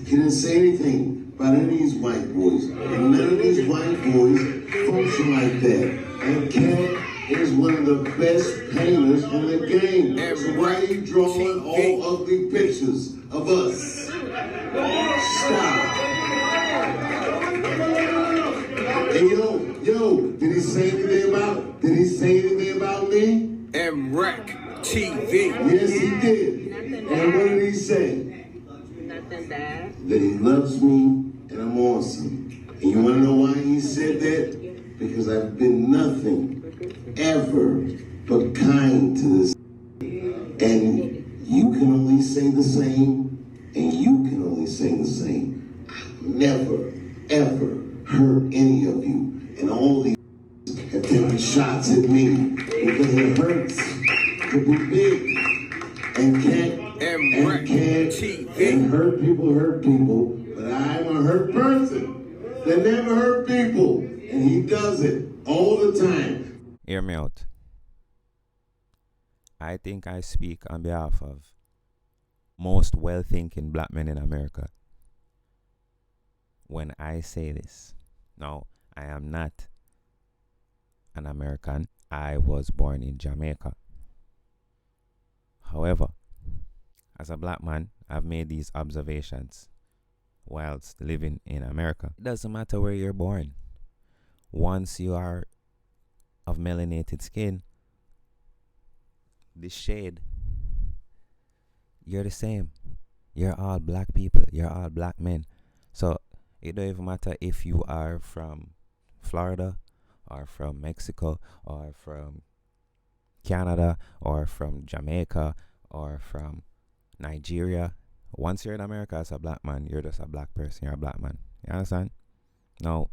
He didn't say anything about any of these white boys. And none of these white boys function like that. And Katt is one of the best painters in the game. So why are you drawing all ugly pictures of us? Stop. And yo, did he say anything about me? M-Rec TV. Yes, he did. And what did he say? Nothing bad. That he loves me and I'm awesome. And you want to know why he said that? Because I've been nothing ever but kind to this. And you can only say the same, and you can only say the same. I've never, ever hurt any of you. And all these have taken shots at me because it hurts to be big. And can't and hurt people, but I'm a hurt person that never hurt people, and he does it all the time. Hear me out. I think I speak on behalf of most well-thinking black men in America when I say this. Now, I am not an American. I was born in Jamaica. However, as a black man, I've made these observations whilst living in America. It doesn't matter where you're born. Once you are of melanated skin, this shade, you're the same. You're all black people. You're all black men. So it don't even matter if you are from Florida or from Mexico or from Canada or from Jamaica or from Nigeria. Once you're in America as a black man, you're just a black person. You're a black man. You understand? Now,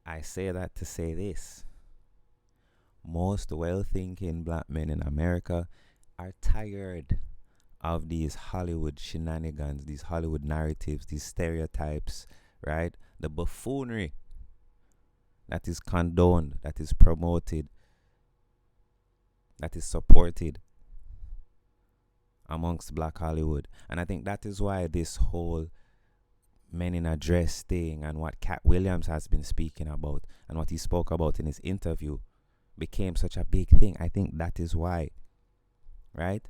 I say that to say this. Most well-thinking black men in America are tired of these Hollywood shenanigans, these Hollywood narratives, these stereotypes, right? The buffoonery that is condoned, that is promoted, that is supported amongst black Hollywood. And I think that is why this whole men in a dress thing and what Katt Williams has been speaking about and what he spoke about in his interview became such a big thing. I think that is why, right?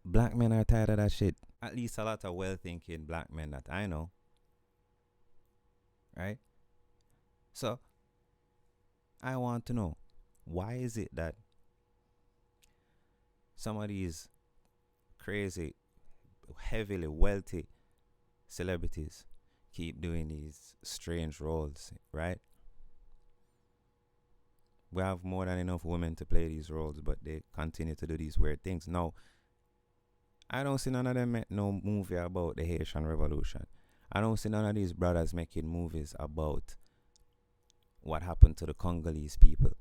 Black men are tired of that shit. At least a lot of well-thinking black men that I know, right? So I want to know, why is it that some of these crazy, heavily wealthy celebrities keep doing these strange roles, right? We have more than enough women to play these roles, but they continue to do these weird things. Now, I don't see none of them make no movie about the Haitian Revolution. I don't see none of these brothers making movies about what happened to the Congolese people,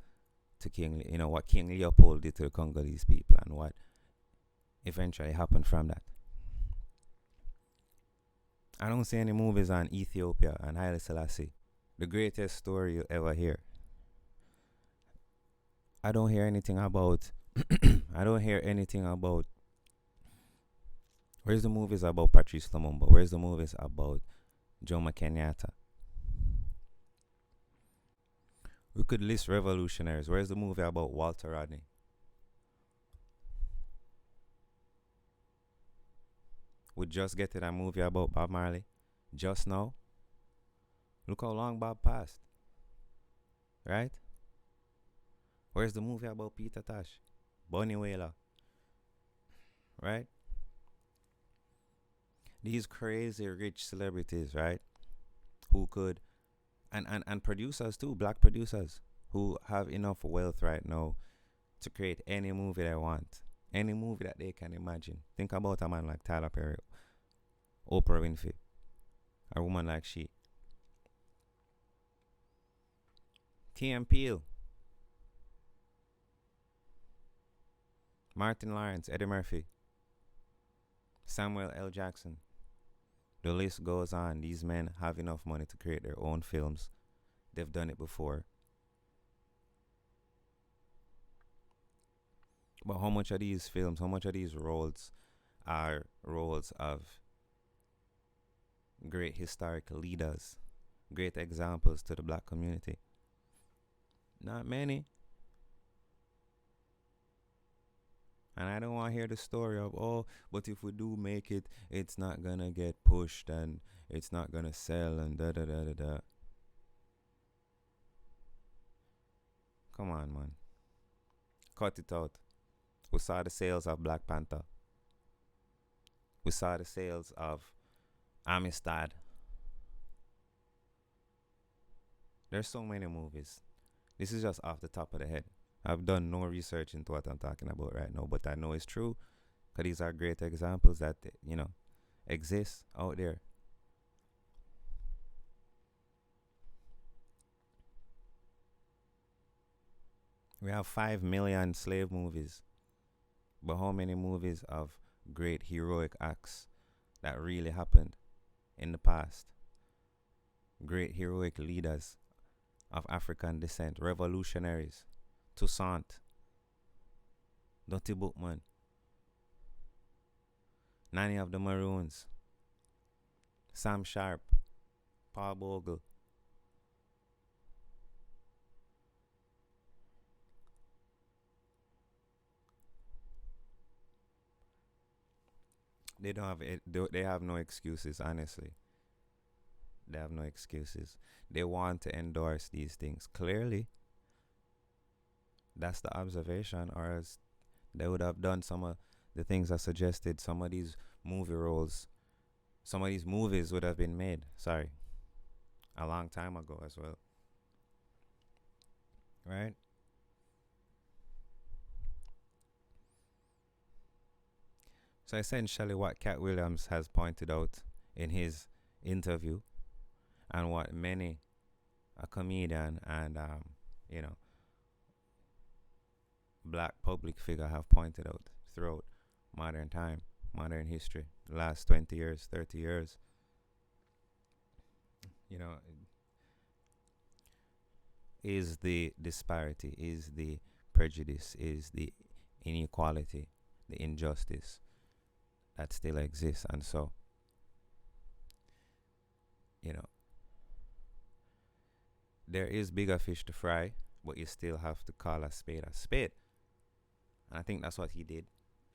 to King, what King Leopold did to the Congolese people and what eventually happened from that. I don't see any movies on Ethiopia and Haile Selassie, the greatest story you'll ever hear. I don't hear anything about where's the movies about Patrice Lumumba? Where's the movies about Jomo Kenyatta? We could list revolutionaries. Where's the movie about Walter Rodney? We just getting a movie about Bob Marley just now. Look how long Bob passed. Right? Where's the movie about Peter Tosh? Bunny Wailer? Right? These crazy rich celebrities, right? Who could, and producers too, black producers who have enough wealth right now to create any movie they want. Any movie that they can imagine. Think about a man like Tyler Perry, Oprah Winfrey, a woman like she. T.M. Peel, Martin Lawrence, Eddie Murphy, Samuel L. Jackson. The list goes on. These men have enough money to create their own films. They've done it before. But how much of these films, how much of these roles are roles of great historical leaders, great examples to the black community? Not many. And I don't want to hear the story of, oh, but if we do make it, it's not going to get pushed and it's not going to sell and da da da da da. Come on, man. Cut it out. We saw the sales of Black Panther. We saw the sales of Amistad. There's so many movies. This is just off the top of the head. I've done no research into what I'm talking about right now, but I know it's true because these are great examples that, exist out there. We have 5 million slave movies, but how many movies of great heroic acts that really happened in the past? Great heroic leaders of African descent, revolutionaries, Toussaint, Dottie Bookman, Nanny of the Maroons, Sam Sharpe, Paul Bogle. They don't have it. They have no excuses. Honestly, they have no excuses. They want to endorse these things. Clearly, that's the observation, or else they would have done some of the things I suggested. Some of these movie roles, some of these movies would have been made. Sorry, a long time ago as well. Right? So essentially what Katt Williams has pointed out in his interview, and what many a comedian and black public figure have pointed out throughout modern time, modern history, the last 20 years, 30 years, is the disparity, is the prejudice, is the inequality, the injustice that still exists. And so, there is bigger fish to fry, but you still have to call a spade a spade. And I think that's what he did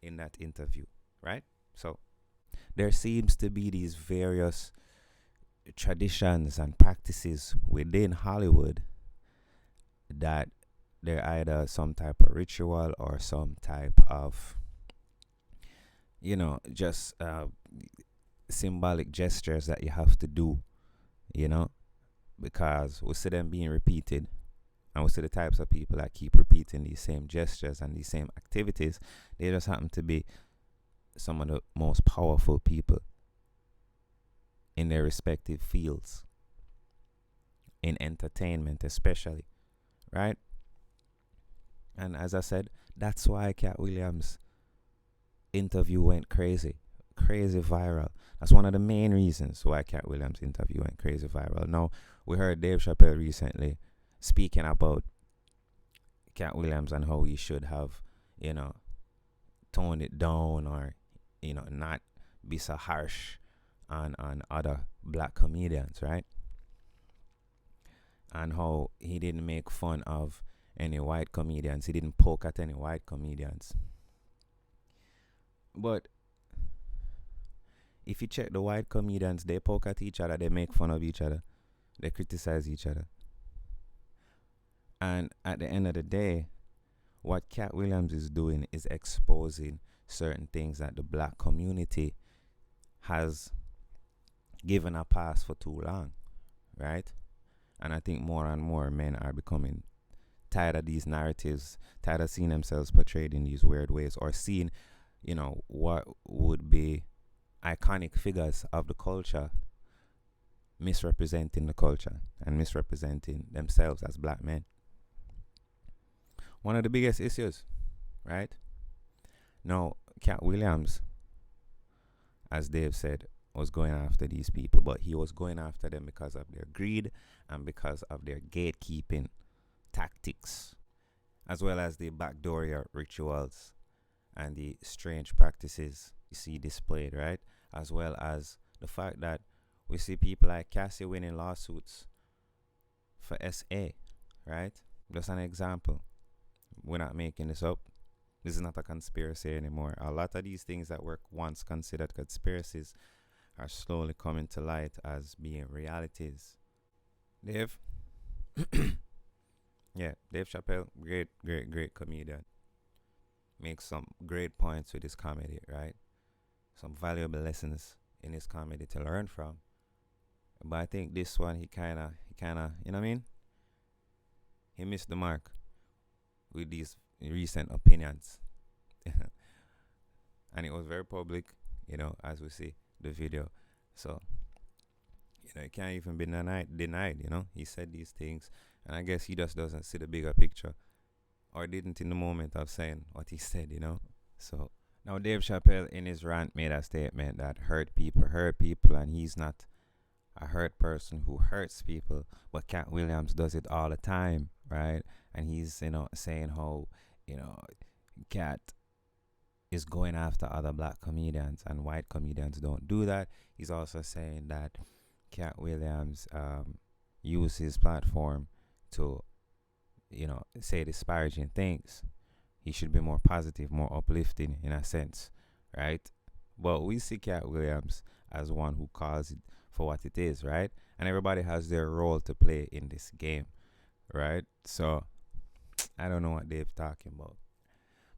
in that interview, right? So there seems to be these various traditions and practices within Hollywood that they're either some type of ritual or some type of just symbolic gestures that you have to do, because we see them being repeated, and we see the types of people that keep repeating these same gestures and these same activities. They just happen to be some of the most powerful people in their respective fields, in entertainment especially, right? And as I said, that's why Katt Williams' interview went crazy viral. That's one of the main reasons why Katt Williams' interview went crazy viral. Now, we heard Dave Chappelle recently speaking about Katt Williams and how he should have, toned it down, or, not be so harsh on other black comedians, right? And how he didn't make fun of any white comedians. He didn't poke at any white comedians. But if you check the white comedians, they poke at each other, they make fun of each other, they criticize each other. And at the end of the day, what Katt Williams is doing is exposing certain things that the black community has given a pass for too long, right? And I think more and more men are becoming tired of these narratives, tired of seeing themselves portrayed in these weird ways, or seeing, what would be iconic figures of the culture misrepresenting the culture and misrepresenting themselves as black men. One of the biggest issues, right? Now, Katt Williams, as Dave said, was going after these people, but he was going after them because of their greed and because of their gatekeeping tactics, as well as the backdoor rituals and the strange practices you see displayed, right? As well as the fact that We see people like Cassie winning lawsuits for SA, right? Just an example. We're not making this up. This is not a conspiracy anymore. A lot of these things that were once considered conspiracies are slowly coming to light as being realities. Dave? Yeah, Dave Chappelle, great comedian. Makes some great points with his comedy, right? Some valuable lessons in his comedy to learn from. But I think this one, he kinda, you know what I mean? He missed the mark with these recent opinions. And it was very public, as we see the video. So, it can't even be denied, He said these things, and I guess he just doesn't see the bigger picture, or didn't in the moment of saying what he said, So, now Dave Chappelle in his rant made a statement that hurt people, and he's not a hurt person who hurts people, but Katt Williams does it all the time, right? And he's, saying how, Katt is going after other black comedians and white comedians don't do that. He's also saying that Katt Williams used his platform to, say disparaging things. He should be more positive, more uplifting in a sense, right? But we see Katt Williams as one who calls it for what it is, right? And everybody has their role to play in this game, right? So I don't know what Dave's talking about.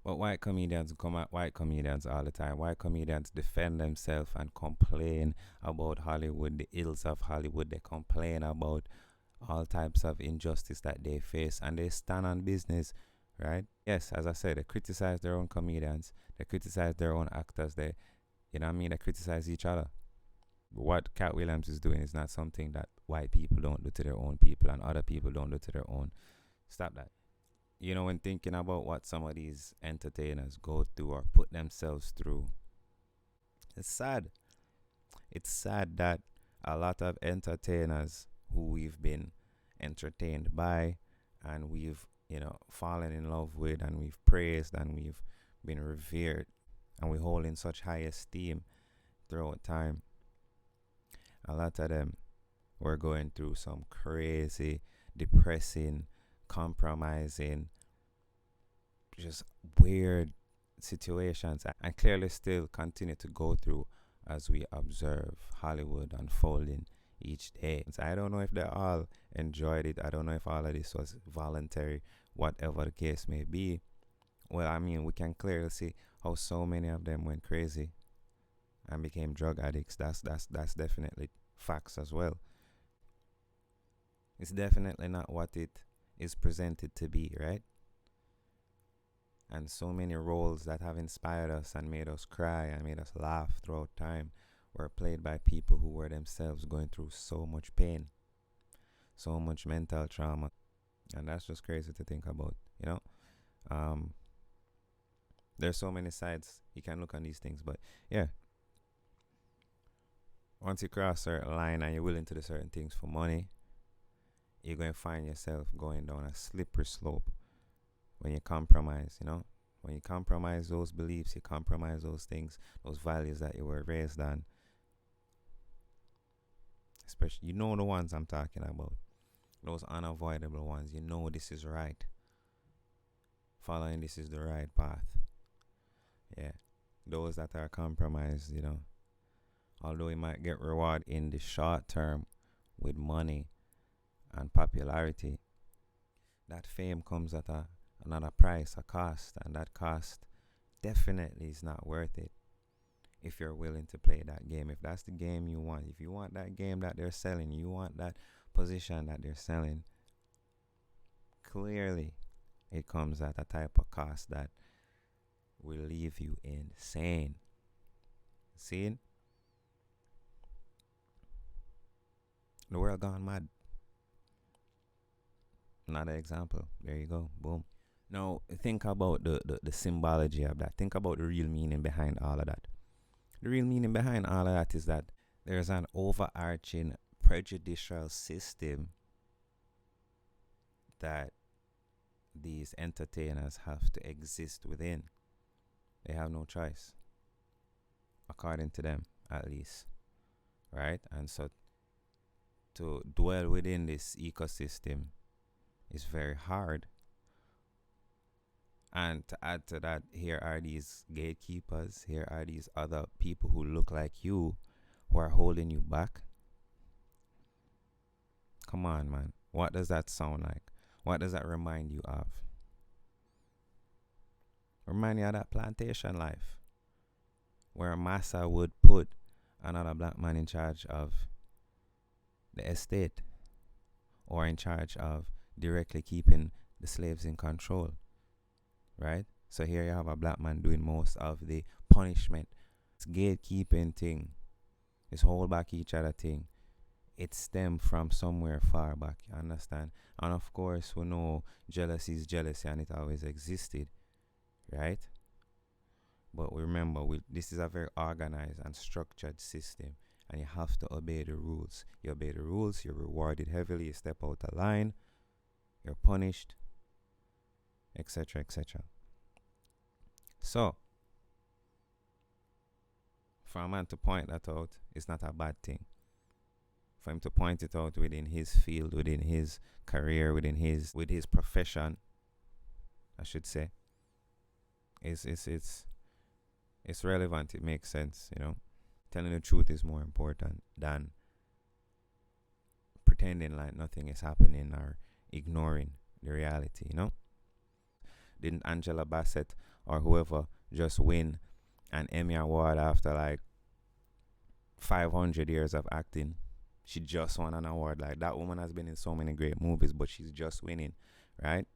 But white comedians come at white comedians all the time. White comedians defend themselves and complain about Hollywood, the ills of Hollywood. They complain about all types of injustice that they face, and they stand on business, right? Yes, as I said, they criticize their own comedians. They criticize their own actors. They criticize each other. What Katt Williams is doing is not something that white people don't do to their own people and other people don't do to their own. Stop that. When thinking about what some of these entertainers go through or put themselves through, it's sad. It's sad that a lot of entertainers who we've been entertained by and we've, fallen in love with and we've praised and we've been revered and we hold in such high esteem throughout time, a lot of them were going through some crazy, depressing, compromising, just weird situations, and clearly still continue to go through as we observe Hollywood unfolding each day. So I don't know if they all enjoyed it. I don't know if all of this was voluntary, whatever the case may be. Well, I mean, we can clearly see how so many of them went crazy and became drug addicts. That's definitely facts as well. It's definitely not what it is presented to be, right? And so many roles that have inspired us and made us cry and made us laugh throughout time were played by people who were themselves going through so much pain, so much mental trauma. And that's just crazy to think about, There's so many sides you can look on these things, but yeah. Once you cross a certain line and you're willing to do certain things for money, you're going to find yourself going down a slippery slope when you compromise, When you compromise those beliefs, you compromise those things, those values that you were raised on. Especially, the ones I'm talking about. Those unavoidable ones. This is right. Following this is the right path. Yeah. Those that are compromised, although you might get reward in the short term with money and popularity, that fame comes at another price, a cost, and that cost definitely is not worth it if you're willing to play that game. If that's the game you want, if you want that game that they're selling, you want that position that they're selling, clearly it comes at a type of cost that will leave you insane. See? The world gone mad. Another example. There you go. Boom. Now, think about the symbology of that. Think about the real meaning behind all of that. The real meaning behind all of that is that there's an overarching prejudicial system that these entertainers have to exist within. They have no choice, according to them, at least. Right? And so to dwell within this ecosystem is very hard. And to add to that, here are these gatekeepers, here are these other people who look like you who are holding you back. Come on, man. What does that sound like? What does that remind you of? Remind you of that plantation life where a massa would put another black man in charge of the estate or in charge of directly keeping the slaves in control, right? So here you have a black man doing most of the punishment. It's gatekeeping thing, this hold back each other thing. It stemmed from somewhere far back, you understand? And of course, we know jealousy is jealousy and it always existed, right? But remember, this is a very organized and structured system, and you have to obey the rules. You obey the rules, you're rewarded heavily. You step out of line, you're punished, etc., etc. So, for a man to point that out, it's not a bad thing. For him to point it out within his field, within his career, with his profession, I should say, it's relevant. It makes sense, you know. Telling the truth is more important than pretending like nothing is happening or ignoring the reality, you know. Didn't Angela Bassett or whoever just win an Emmy Award after like 500 years of acting? She just won an award. Like, that woman has been in so many great movies, but she's just winning, right?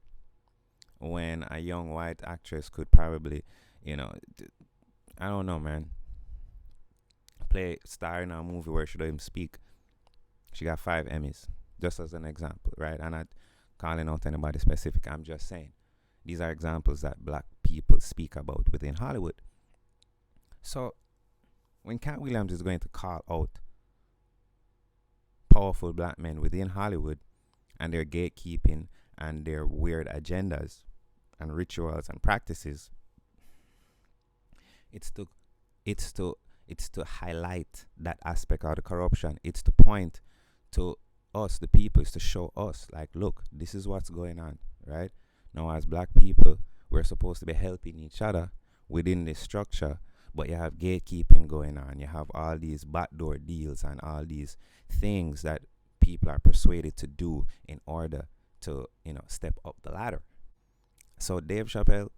When a young white actress could probably, you know, I don't know, man, star in a movie where she don't even speak. She got 5 Emmys, just as an example, right? I'm not calling out anybody specific. I'm just saying these are examples that black people speak about within Hollywood. So when Katt Williams is going to call out powerful black men within Hollywood and their gatekeeping and their weird agendas and rituals and practices, it's to highlight that aspect of the corruption. It's to point to us, the people. It's to show us, like, look, this is what's going on, right? Now, as black people, we're supposed to be helping each other within this structure, but you have gatekeeping going on. You have all these backdoor deals and all these things that people are persuaded to do in order to, you know, step up the ladder. So Dave Chappelle,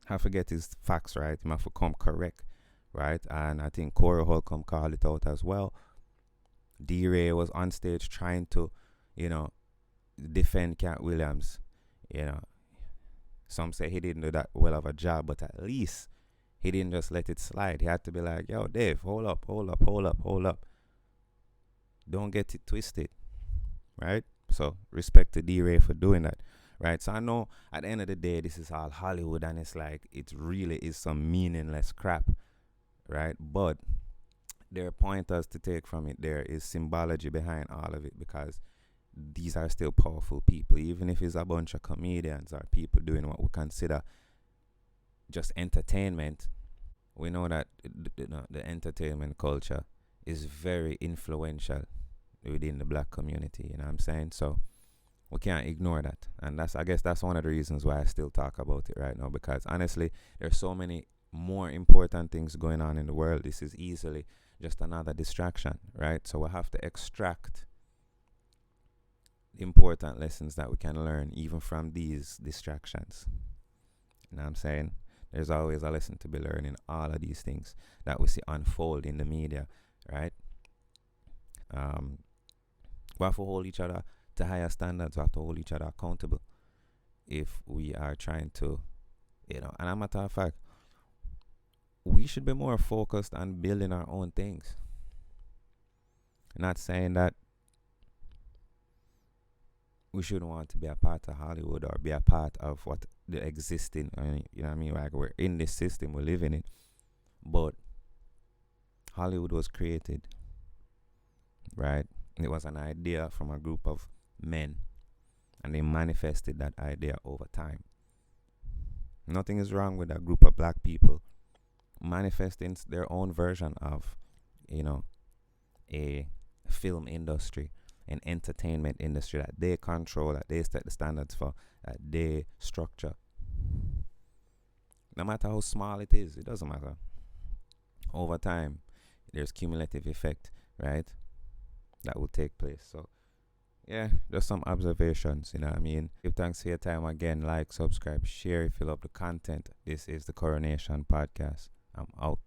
I forget his facts, right? He must come correct, right? And I think Corey Holcomb called it out as well. D-Ray was on stage trying to, you know, defend Katt Williams. You know, some say he didn't do that well of a job, but at least he didn't just let it slide. He had to be like, yo, Dave, hold up. Don't get it twisted, right? So respect to D-Ray for doing that, right? So I know at the end of the day, this is all Hollywood, and it's like, it really is some meaningless crap, right? But there are pointers to take from it. There is symbology behind all of it, because these are still powerful people, even if it's a bunch of comedians or people doing what we consider just entertainment. We know that the entertainment culture is very influential within the black community, you know what I'm saying? So we can't ignore that. And I guess that's one of the reasons why I still talk about it right now, because honestly, there's so many more important things going on in the world. This is easily just another distraction, right? So we have to extract important lessons that we can learn even from these distractions. You know what I'm saying? There's always a lesson to be learned in all of these things that we see unfold in the media, right? We have to hold each other to higher standards. We have to hold each other accountable if we are trying to, you know, and as a matter of fact, we should be more focused on building our own things. Not saying that we shouldn't want to be a part of Hollywood or be a part of what the existing, you know what I mean? Like, we're in this system, we live in it. But Hollywood was created, right? It was an idea from a group of men, and they manifested that idea over time. Nothing is wrong with a group of black people manifesting their own version of, you know, a film industry and entertainment industry that they control, that they set the standards for, that they structure. No matter how small it is, it doesn't matter. Over time, there's cumulative effect, right? That will take place. So, yeah, just some observations, you know what I mean? Give thanks for your time again. Like, subscribe, share if you love the content. This is the Coronation Podcast. I'm out.